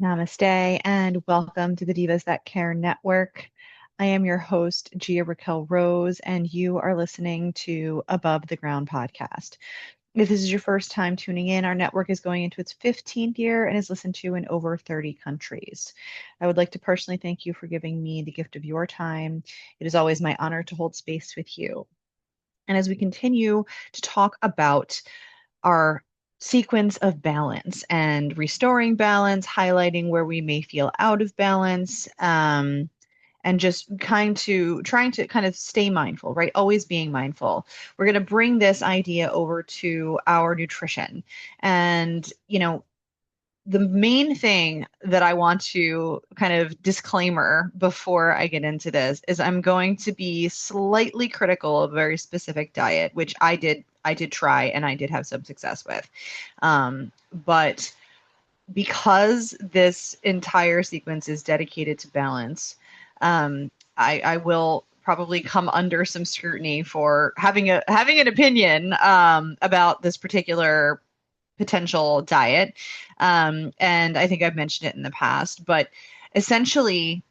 Namaste and welcome to the Divas That Care Network. I am your host, Gia-Raquel Rose, and you are listening to Above the Ground podcast. If this is your first time tuning in, our network is going into its 15th year and is listened to in over 30 countries. I would like to personally thank you for giving me the gift of your time. It is always my honor to hold space with you. And as we continue to talk about our sequence of balance and restoring balance, highlighting where we may feel out of balance, and just trying to kind of stay mindful, right? Always being mindful. We're going to bring this idea over to our nutrition. And, the main thing that I want to kind of disclaimer before I get into this is I'm going to be slightly critical of a very specific diet, which I did try and I did have some success with. But because this entire sequence is dedicated to balance, I will probably come under some scrutiny for having an opinion about this particular potential diet. And I think I've mentioned it in the past, but essentially,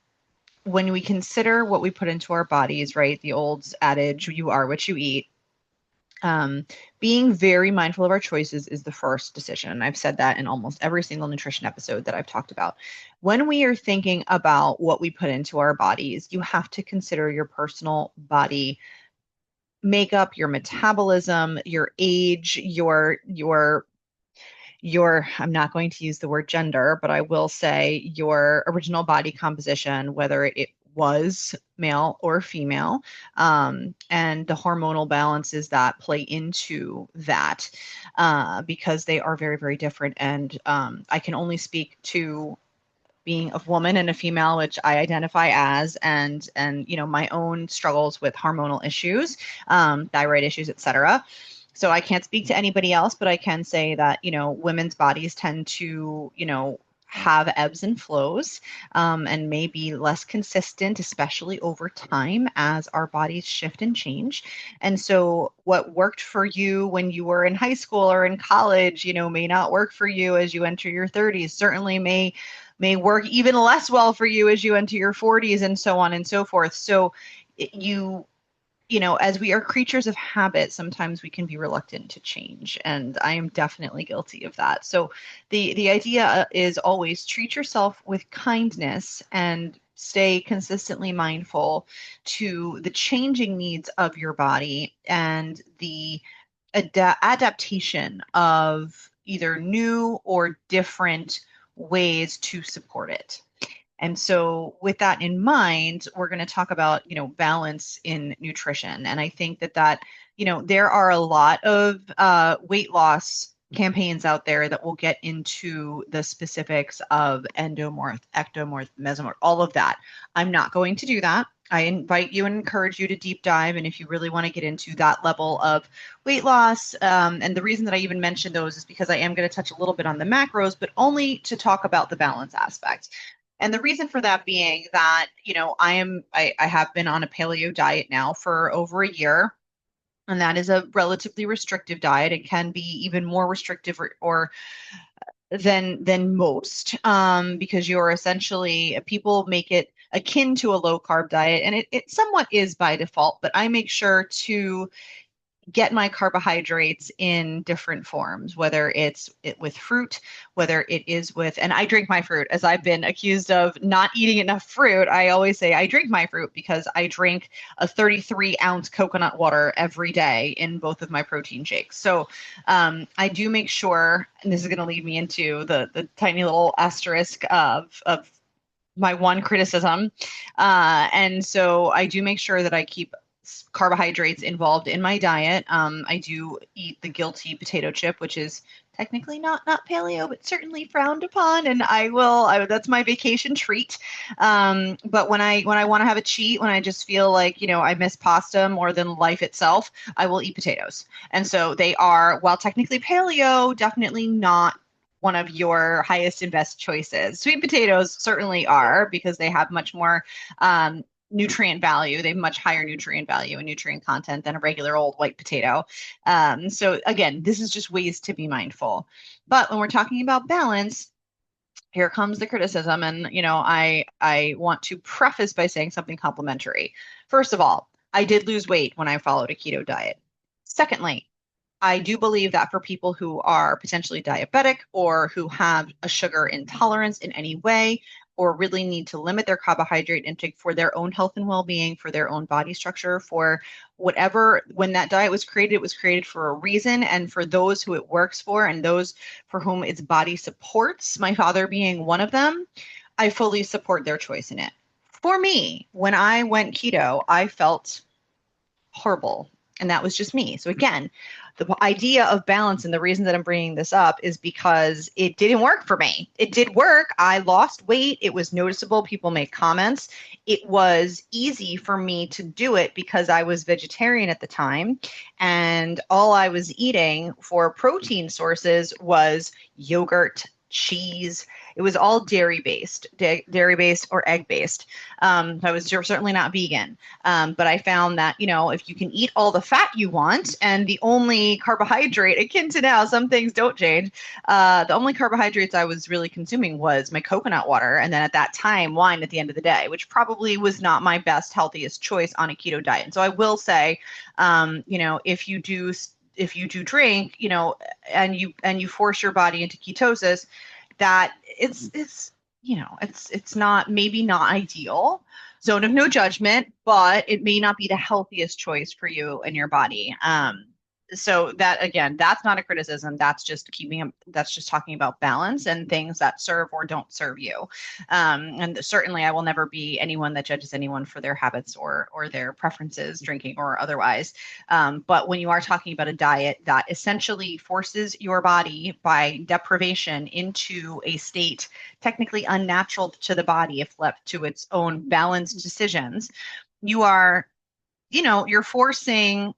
when we consider what we put into our bodies, right, the old adage, you are what you eat, um, being very mindful of our choices is the first decision. And I've said that in almost every single nutrition episode that I've talked about. When we are thinking about what we put into our bodies, you have to consider your personal body makeup, your metabolism, your age, your I'm not going to use the word gender, but I will say your original body composition, whether it was male or female, and the hormonal balances that play into that, because they are very, very different. And I can only speak to being a woman and a female, which I identify as, and my own struggles with hormonal issues, thyroid issues, etc. So I can't speak to anybody else, but I can say that, women's bodies tend to, have ebbs and flows, and may be less consistent, especially over time as our bodies shift and change. And so what worked for you when you were in high school or in college, may not work for you as you enter your 30s, certainly may work even less well for you as you enter your 40s, and so on and so forth. So as we are creatures of habit, sometimes we can be reluctant to change, and I am definitely guilty of that. So the idea is always treat yourself with kindness and stay consistently mindful to the changing needs of your body and the adaptation of either new or different ways to support it. And so, with that in mind, we're going to talk about, balance in nutrition. And I think that there are a lot of weight loss campaigns out there that will get into the specifics of endomorph, ectomorph, mesomorph, all of that. I'm not going to do that. I invite you and encourage you to deep dive. And if you really want to get into that level of weight loss, and the reason that I even mentioned those is because I am going to touch a little bit on the macros, but only to talk about the balance aspect. And the reason for that being that, I have been on a paleo diet now for over a year. And that is a relatively restrictive diet. It can be even more restrictive or than most, because you're essentially, people make it akin to a low carb diet, and it somewhat is by default, but I make sure to get my carbohydrates in different forms, whether it's with fruit, whether it is with, and I drink my fruit. As I've been accused of not eating enough fruit, I always say I drink my fruit because I drink a 33-ounce coconut water every day in both of my protein shakes. So I do make sure, and this is going to lead me into the tiny little asterisk of my one criticism. And so I do make sure that I keep carbohydrates involved in my diet. I do eat the guilty potato chip, which is technically not paleo, but certainly frowned upon. And that's my vacation treat. But when I want to have a cheat, when I just feel like, I miss pasta more than life itself, I will eat potatoes. And so they are, while technically paleo, definitely not one of your highest and best choices. Sweet potatoes certainly are, because they have much more nutrient value. They have much higher nutrient value and nutrient content than a regular old white potato. So again, this is just ways to be mindful. But when we're talking about balance, here comes the criticism, and I want to preface by saying something complimentary. First of all, I did lose weight when I followed a keto diet. Secondly, I do believe that for people who are potentially diabetic or who have a sugar intolerance in any way, or really need to limit their carbohydrate intake for their own health and well-being, for their own body structure, for whatever, when that diet was created, it was created for a reason. And for those who it works for and those for whom its body supports, my father being one of them, I fully support their choice in it. For me, when I went keto, I felt horrible. And that was just me. So again, the idea of balance and the reason that I'm bringing this up is because it didn't work for me. It did work. I lost weight. It was noticeable. People made comments. It was easy for me to do it because I was vegetarian at the time. And all I was eating for protein sources was yogurt, cheese. It was all dairy based or egg based. I was certainly not vegan. But I found that, if you can eat all the fat you want, and the only carbohydrate, akin to now, some things don't change. The only carbohydrates I was really consuming was my coconut water. And then at that time, wine at the end of the day, which probably was not my best, healthiest choice on a keto diet. And so I will say, if you do drink, and you force your body into ketosis, that it's not, maybe not ideal. Zone of no judgment, but it may not be the healthiest choice for you and your body. So that, again, that's not a criticism. That's just talking about balance and things that serve or don't serve you. And certainly I will never be anyone that judges anyone for their habits or their preferences, drinking or otherwise. But when you are talking about a diet that essentially forces your body by deprivation into a state technically unnatural to the body if left to its own balanced decisions, you're forcing.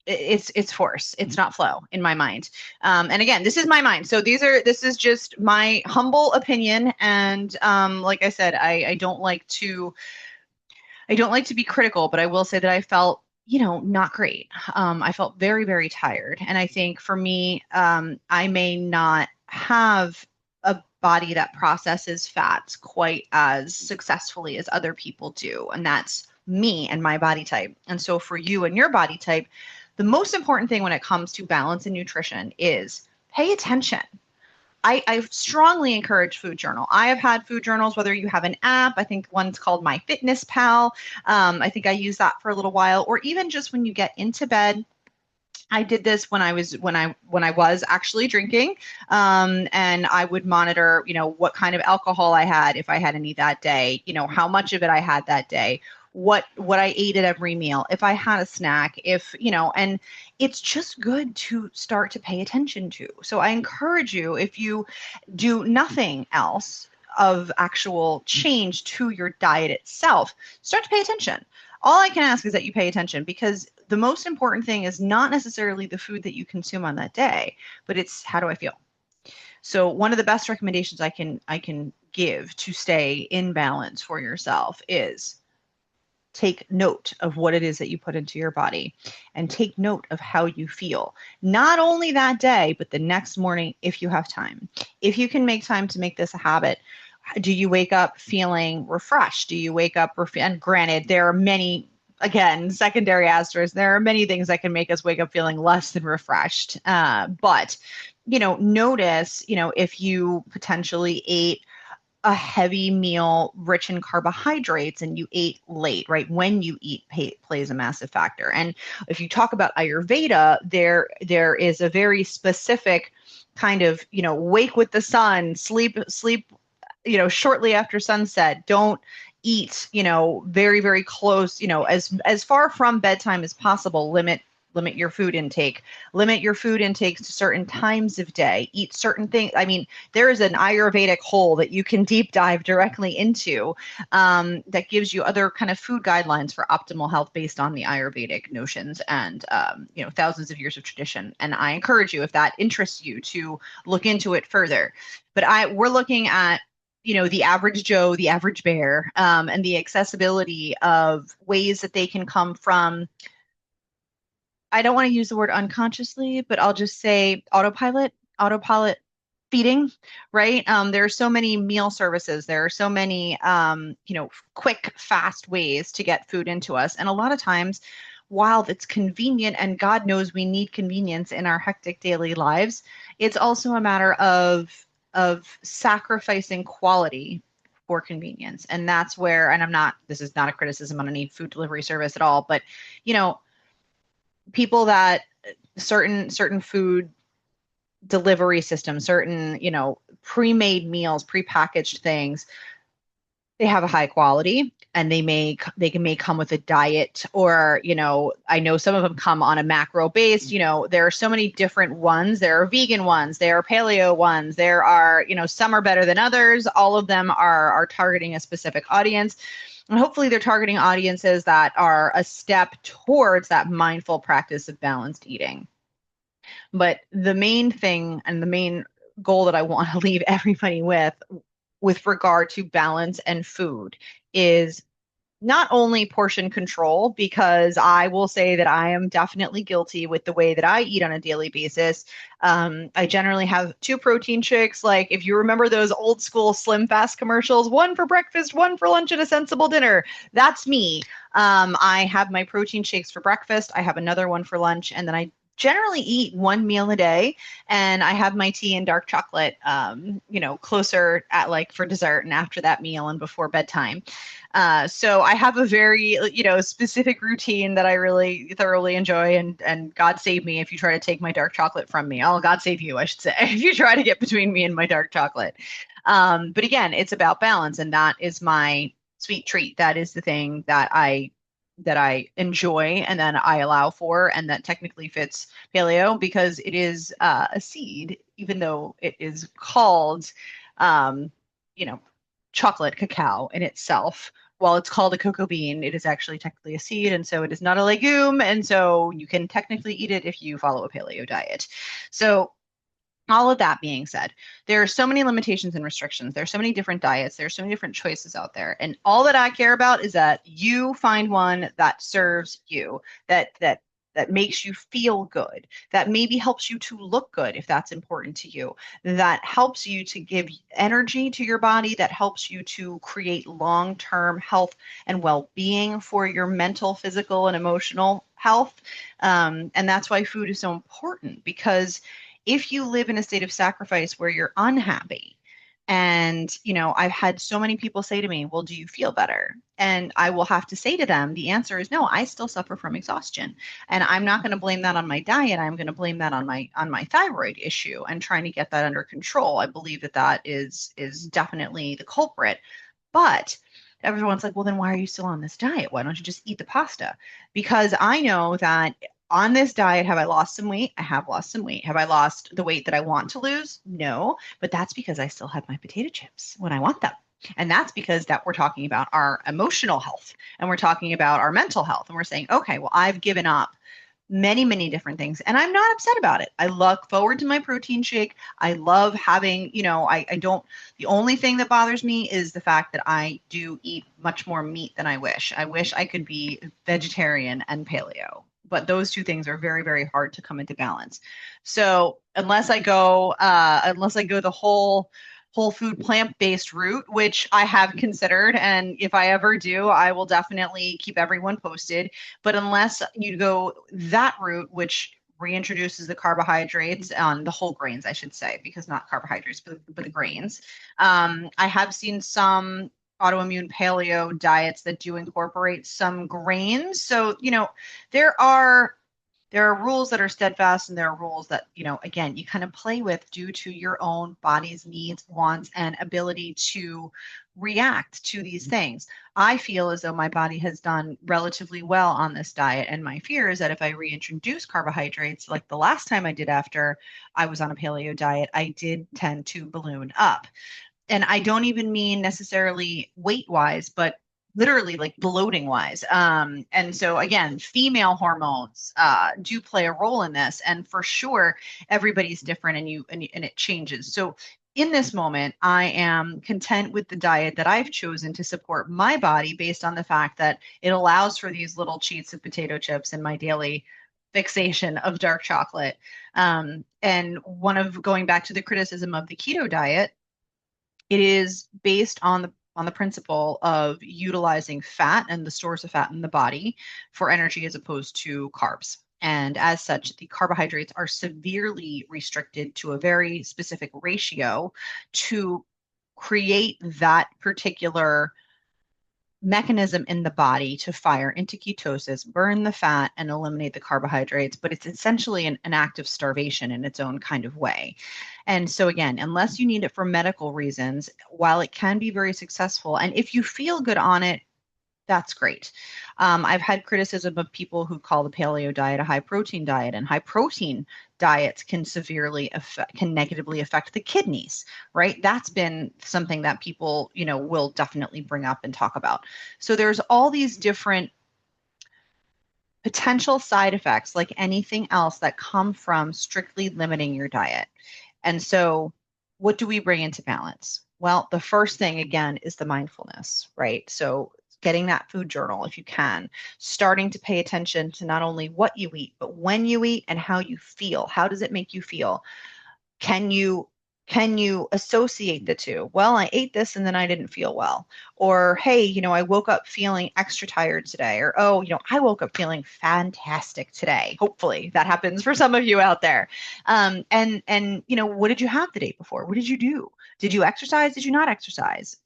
It's force. It's not flow in my mind. And again, this is my mind. So this is just my humble opinion. And like I said, I don't like to be critical, but I will say that I felt, not great. I felt very, very tired. And I think for me, I may not have a body that processes fats quite as successfully as other people do. And that's me and my body type. And so for you and your body type, the most important thing when it comes to balance and nutrition is pay attention. I strongly encourage food journal. I have had food journals, whether you have an app, I think one's called MyFitnessPal. I think I used that for a little while, or even just when you get into bed. I did this when I was actually drinking, and I would monitor, what kind of alcohol I had, if I had any that day, how much of it I had that day, what I ate at every meal, if I had a snack, and it's just good to start to pay attention to. So I encourage you, if you do nothing else of actual change to your diet itself, start to pay attention. All I can ask is that you pay attention, because the most important thing is not necessarily the food that you consume on that day, but it's, how do I feel? So one of the best recommendations I can give to stay in balance for yourself is take note of what it is that you put into your body, and take note of how you feel, not only that day, but the next morning if you have time. If you can make time to make this a habit, do you wake up feeling refreshed? Do you wake up, and granted, there are many, again, secondary asterisks, there are many things that can make us wake up feeling less than refreshed. But, notice, if you potentially ate a heavy meal rich in carbohydrates and you ate late, right? When you eat plays a massive factor. And if you talk about Ayurveda, there is a very specific kind of, wake with the sun, sleep, shortly after sunset. Don't eat, very, very close, as far from bedtime as possible. Limit your food intake. Limit your food intake to certain times of day. Eat certain things. I mean, there is an Ayurvedic hole that you can deep dive directly into, that gives you other kind of food guidelines for optimal health based on the Ayurvedic notions and, thousands of years of tradition. And I encourage you, if that interests you, to look into it further. But we're looking at, the average Joe, the average bear, and the accessibility of ways that they can come from, I don't want to use the word unconsciously, but I'll just say autopilot feeding, right? There are so many meal services. There are so many, quick, fast ways to get food into us. And a lot of times, while it's convenient, and God knows we need convenience in our hectic daily lives, it's also a matter of sacrificing quality for convenience. And that's where, and this is not a criticism on any food delivery service at all, but you know, people that certain food delivery systems, certain, pre-made meals, pre-packaged things, they have a high quality and they may come with a diet, or, I know some of them come on a macro base. There are so many different ones. There are vegan ones, there are paleo ones, there are, some are better than others. All of them are targeting a specific audience. And hopefully they're targeting audiences that are a step towards that mindful practice of balanced eating. But the main thing and the main goal that I want to leave everybody with regard to balance and food is not only portion control, because I will say that I am definitely guilty with the way that I eat on a daily basis. I generally have two protein shakes. Like if you remember those old school Slim Fast commercials, one for breakfast, one for lunch, and a sensible dinner. That's me. I have my protein shakes for breakfast. I have another one for lunch, and then I generally eat one meal a day, and I have my tea and dark chocolate, closer at like for dessert and after that meal and before bedtime. So I have a very, specific routine that I really thoroughly enjoy, and God save me if you try to take my dark chocolate from me. Oh, God save you, I should say, if you try to get between me and my dark chocolate. But again, it's about balance, and that is my sweet treat. That is the thing that I enjoy and then I allow for, and that technically fits paleo because it is a seed, even though it is called, um, you know, chocolate cacao in itself. While it's called a cocoa bean, it is actually technically a seed, and so it is not a legume, and so you can technically eat it if you follow a paleo diet. So all of that being said, there are so many limitations and restrictions. There are so many different diets. There are so many different choices out there. And all that I care about is that you find one that serves you, that makes you feel good, that maybe helps you to look good if that's important to you, that helps you to give energy to your body, that helps you to create long-term health and well-being for your mental, physical, and emotional health. And that's why food is so important, because if you live in a state of sacrifice where you're unhappy, and, I've had so many people say to me, well, do you feel better? And I will have to say to them, the answer is no, I still suffer from exhaustion. And I'm not going to blame that on my diet. I'm going to blame that on my thyroid issue and trying to get that under control. I believe that is definitely the culprit. But everyone's like, well, then why are you still on this diet? Why don't you just eat the pasta? Because I know that on this diet, have I lost some weight? I have lost some weight. Have I lost the weight that I want to lose? No, but that's because I still have my potato chips when I want them. And that's because that we're talking about our emotional health, and we're talking about our mental health. And we're saying, okay, well, I've given up many, many different things, and I'm not upset about it. I look forward to my protein shake. I love having, I don't, the only thing that bothers me is the fact that I do eat much more meat than I wish. I wish I could be vegetarian and paleo, but those two things are very, very hard to come into balance. So unless I go the whole food plant-based route, which I have considered, and if I ever do, I will definitely keep everyone posted. But unless you go that route, which reintroduces the carbohydrates on the whole grains, I should say, because not carbohydrates, but the grains. I have seen some autoimmune paleo diets that do incorporate some grains. So, there are there are rules that are steadfast, and there are rules that, again, you kind of play with due to your own body's needs, wants, and ability to react to these things. I feel as though my body has done relatively well on this diet, and my fear is that if I reintroduce carbohydrates, like the last time I did after I was on a paleo diet, I did tend to balloon up. And I don't even mean necessarily weight wise, but literally like bloating wise. And so again, female hormones do play a role in this, and for sure, everybody's different, and it changes. So in this moment, I am content with the diet that I've chosen to support my body based on the fact that it allows for these little cheats of potato chips in my daily fixation of dark chocolate. And one of going back to the criticism of the keto diet, it is based on the principle of utilizing fat and the stores of fat in the body for energy as opposed to carbs. And as such, the carbohydrates are severely restricted to a very specific ratio to create that particular mechanism in the body to fire into ketosis, burn the fat, and eliminate the carbohydrates. But it's essentially an act of starvation in its own kind of way. And so, again, unless you need it for medical reasons, while it can be very successful, and if you feel good on it, that's great. I've had criticism of people who call the paleo diet a high protein diet, and high protein diets can can negatively affect the kidneys, right? That's been something that people, will definitely bring up and talk about. So there's all these different potential side effects, like anything else, that come from strictly limiting your diet. And so, what do we bring into balance? Well, the first thing, again, is the mindfulness, right? So, getting that food journal if you can, starting to pay attention to not only what you eat, but when you eat and how you feel. How does it make you feel? Can you associate the two? Well, I ate this and then I didn't feel well. Or, hey, I woke up feeling extra tired today. Or, oh, I woke up feeling fantastic today. Hopefully that happens for some of you out there. And what did you have the day before? What did you do? Did you exercise? Did you not exercise?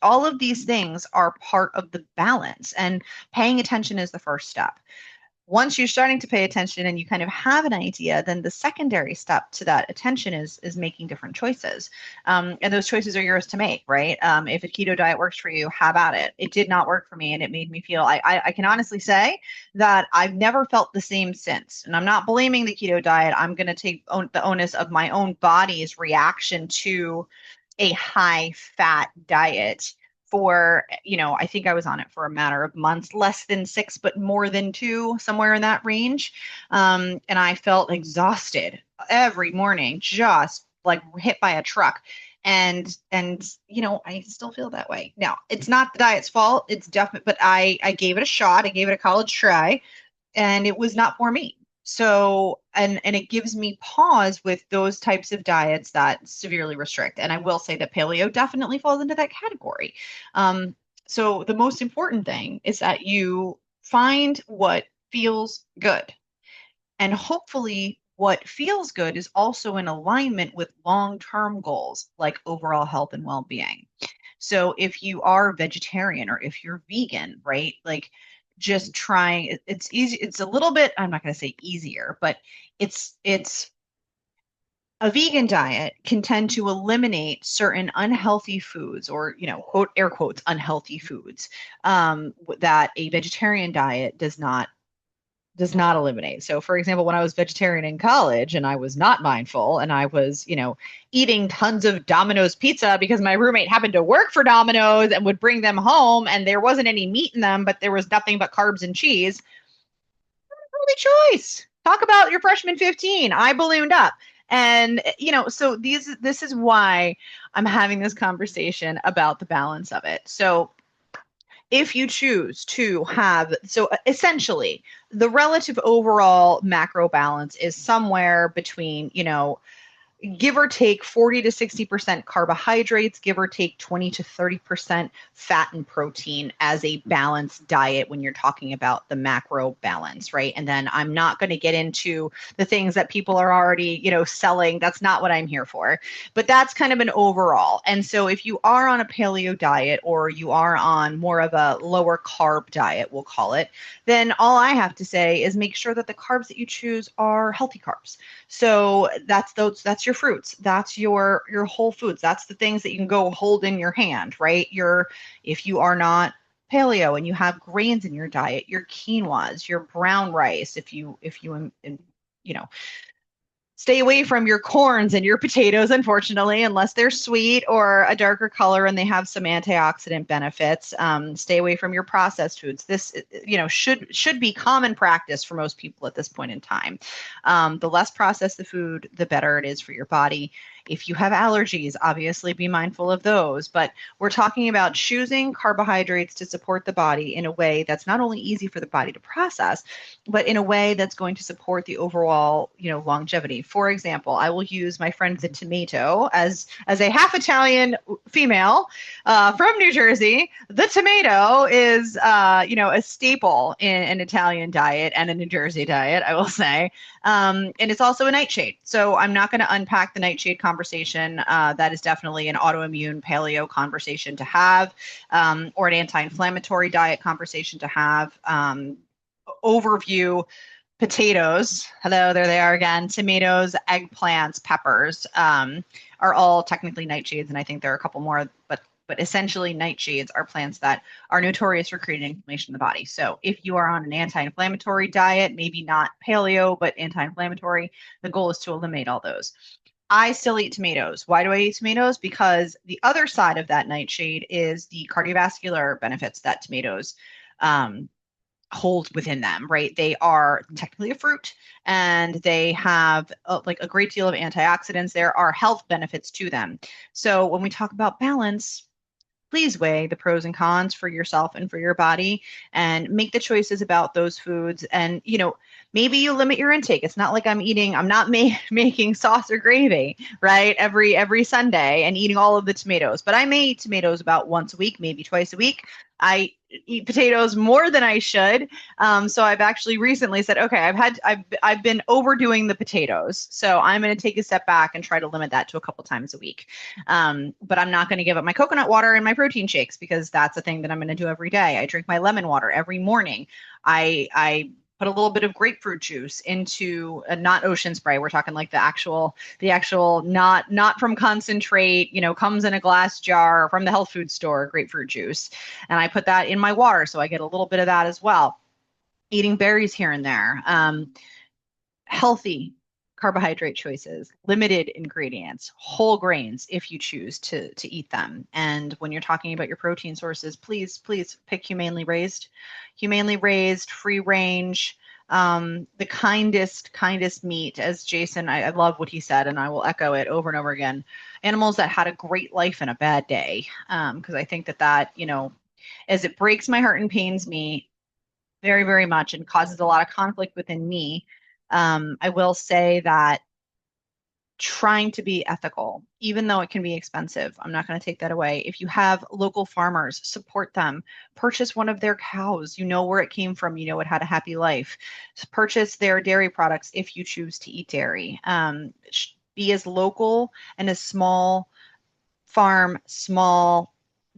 All of these things are part of the balance, and paying attention is the first step. Once you're starting to pay attention and you kind of have an idea, then the secondary step to that attention is making different choices. And those choices are yours to make, right? If a keto diet works for you, have at it. It did not work for me, and it made me feel, I can honestly say that I've never felt the same since. And I'm not blaming the keto diet. I'm going to take the onus of my own body's reaction to a high fat diet for, I think I was on it for a matter of months, less than 6, but more than 2, somewhere in that range. And I felt exhausted every morning, just like hit by a truck. And I still feel that way. Now, it's not the diet's fault. It's definitely, but I gave it a shot. I gave it a college try, and it was not for me. So, and it gives me pause with those types of diets that severely restrict. And I will say that paleo definitely falls into that category. So the most important thing is that you find what feels good. And hopefully what feels good is also in alignment with long-term goals like overall health and well-being. So if you are vegetarian or if you're vegan, right? Like, just trying, it's easy, it's a little bit, I'm not going to say easier, but it's a vegan diet can tend to eliminate certain unhealthy foods, or quote air quotes unhealthy foods, that a vegetarian diet does not eliminate. So, for example, when I was vegetarian in college and I was not mindful and I was, eating tons of Domino's pizza because my roommate happened to work for Domino's and would bring them home and there wasn't any meat in them, but there was nothing but carbs and cheese. Holy choice. Talk about your freshman 15. I ballooned up. And, so this is why I'm having this conversation about the balance of it. So, if you choose to have, so essentially the relative overall macro balance is somewhere between, give or take 40 to 60% carbohydrates, give or take 20 to 30% fat and protein as a balanced diet when you're talking about the macro balance, right? And then I'm not going to get into the things that people are already, selling. That's not what I'm here for. But that's kind of an overall. And so if you are on a paleo diet or you are on more of a lower carb diet, we'll call it, then all I have to say is make sure that the carbs that you choose are healthy carbs. So that's your fruits, that's your whole foods, that's the things that you can go hold in your hand, right? If you are not paleo and you have grains in your diet, your quinoas, your brown rice, if you stay away from your corns and your potatoes, unfortunately, unless they're sweet or a darker color and they have some antioxidant benefits. Stay away from your processed foods. This, should be common practice for most people at this point in time. The less processed the food, the better it is for your body. If you have allergies, obviously be mindful of those. But we're talking about choosing carbohydrates to support the body in a way that's not only easy for the body to process, but in a way that's going to support the overall, longevity. For example, I will use my friend the tomato as a half Italian female from New Jersey. The tomato is, a staple in an Italian diet and a New Jersey diet, I will say. And it's also a nightshade. So I'm not going to unpack the nightshade conversation. That is definitely an autoimmune paleo conversation to have, or an anti-inflammatory diet conversation to have. Overview: potatoes, hello, there they are again, tomatoes, eggplants, peppers, are all technically nightshades, and I think there are a couple more, but essentially nightshades are plants that are notorious for creating inflammation in the body. So if you are on an anti-inflammatory diet, maybe not paleo, but anti-inflammatory, the goal is to eliminate all those. I still eat tomatoes. Why do I eat tomatoes? Because the other side of that nightshade is the cardiovascular benefits that tomatoes um, hold within them, right? They are technically a fruit, and they have like a great deal of antioxidants. There are health benefits to them. So when we talk about balance, please weigh the pros and cons for yourself and for your body, and make the choices about those foods. And maybe you limit your intake. It's not like I'm not making sauce or gravy, right, every Sunday and eating all of the tomatoes, but I may eat tomatoes about once a week, maybe twice a week. I eat potatoes more than I should. So I've actually recently said, okay, I've been overdoing the potatoes, so I'm going to take a step back and try to limit that to a couple times a week. But I'm not going to give up my coconut water and my protein shakes, because that's a thing that I'm going to do every day. I drink my lemon water every morning. I put a little bit of grapefruit juice into not ocean spray. We're talking like the actual not from concentrate, comes in a glass jar from the health food store, grapefruit juice. And I put that in my water, so I get a little bit of that as well. Eating berries here and there. Healthy carbohydrate choices, limited ingredients, whole grains if you choose to eat them. And when you're talking about your protein sources, please pick humanely raised, free range, the kindest meat. As Jason, I love what he said, and I will echo it over and over again. Animals that had a great life and a bad day, because I think that as it breaks my heart and pains me very, very much, and causes a lot of conflict within me. I will say that trying to be ethical, even though it can be expensive, I'm not going to take that away. If you have local farmers, support them. Purchase one of their cows. You know where it came from. You know it had a happy life. Purchase their dairy products if you choose to eat dairy. Be as local and as small farm, small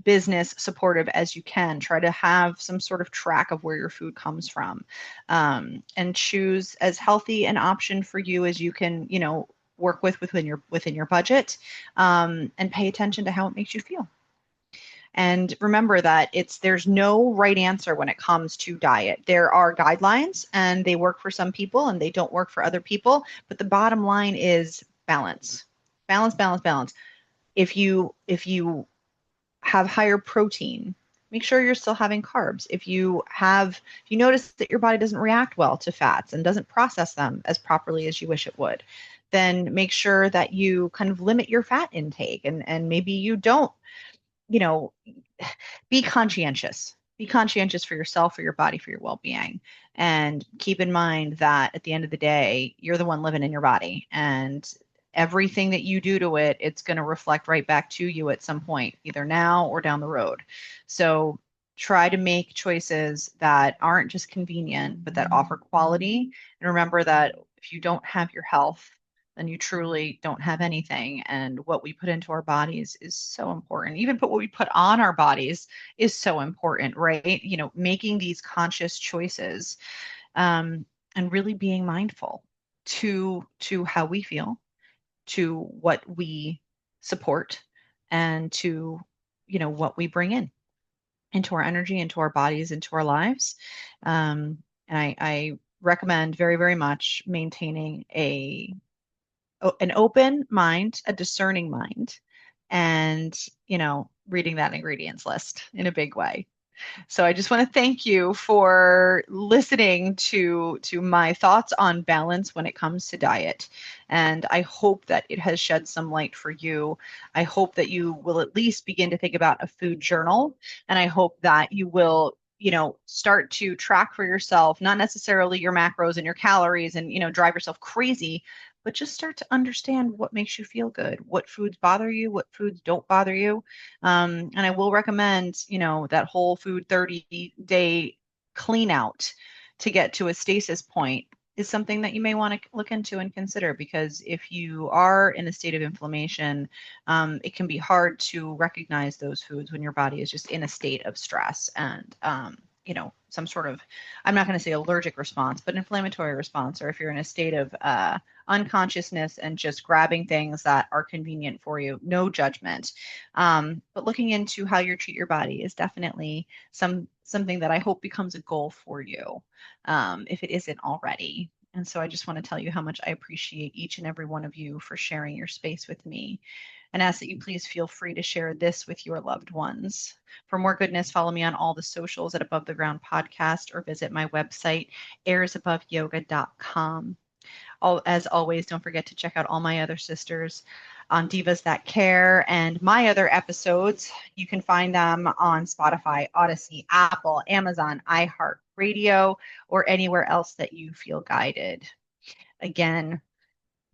business supportive as you can. Try to have some sort of track of where your food comes from, and choose as healthy an option for you as you can, work within your budget, and pay attention to how it makes you feel. And remember that there's no right answer when it comes to diet. There are guidelines, and they work for some people and they don't work for other people. But the bottom line is balance, balance, balance, balance. If you have higher protein, make sure you're still having carbs. If you notice that your body doesn't react well to fats and doesn't process them as properly as you wish it would, then make sure that you kind of limit your fat intake, and maybe you don't, you know, be conscientious. Be conscientious for yourself, for your body, for your well-being. And keep in mind that at the end of the day, you're the one living in your body, and everything that you do to it, it's going to reflect right back to you at some point, either now or down the road. So try to make choices that aren't just convenient, but that offer quality. And remember that if you don't have your health, then you truly don't have anything. And what we put into our bodies is so important. Even what we put on our bodies is so important, right? Making these conscious choices, and really being mindful to how we feel, to what we support, and to what we bring into our energy, into our bodies, into our lives. And I recommend very, very much maintaining an open mind, a discerning mind, and reading that ingredients list in a big way. So I just want to thank you for listening to my thoughts on balance when it comes to diet. And I hope that it has shed some light for you. I hope that you will at least begin to think about a food journal. And I hope that you will, start to track for yourself, not necessarily your macros and your calories and, drive yourself crazy, but just start to understand what makes you feel good, what foods bother you, what foods don't bother you. And I will recommend, that whole food 30-day clean out to get to a stasis point is something that you may want to look into and consider, because if you are in a state of inflammation, it can be hard to recognize those foods when your body is just in a state of stress and, some sort of, I'm not going to say allergic response, but inflammatory response, or if you're in a state of unconsciousness and just grabbing things that are convenient for you, no judgment. But looking into how you treat your body is definitely something that I hope becomes a goal for you, if it isn't already. And so I just want to tell you how much I appreciate each and every one of you for sharing your space with me, and ask that you please feel free to share this with your loved ones. For more goodness, follow me on all the socials at Above the Ground Podcast, or visit my website, airsAboveYoga.com. As always, don't forget to check out all my other sisters on Divas That Care and my other episodes. You can find them on Spotify, Odyssey, Apple, Amazon, iHeartRadio, or anywhere else that you feel guided. Again,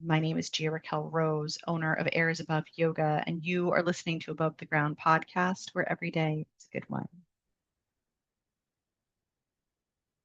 my name is Gia-Raquel Rose, owner of Airs Above Yoga, and you are listening to Above the Ground Podcast, where every day is a good one.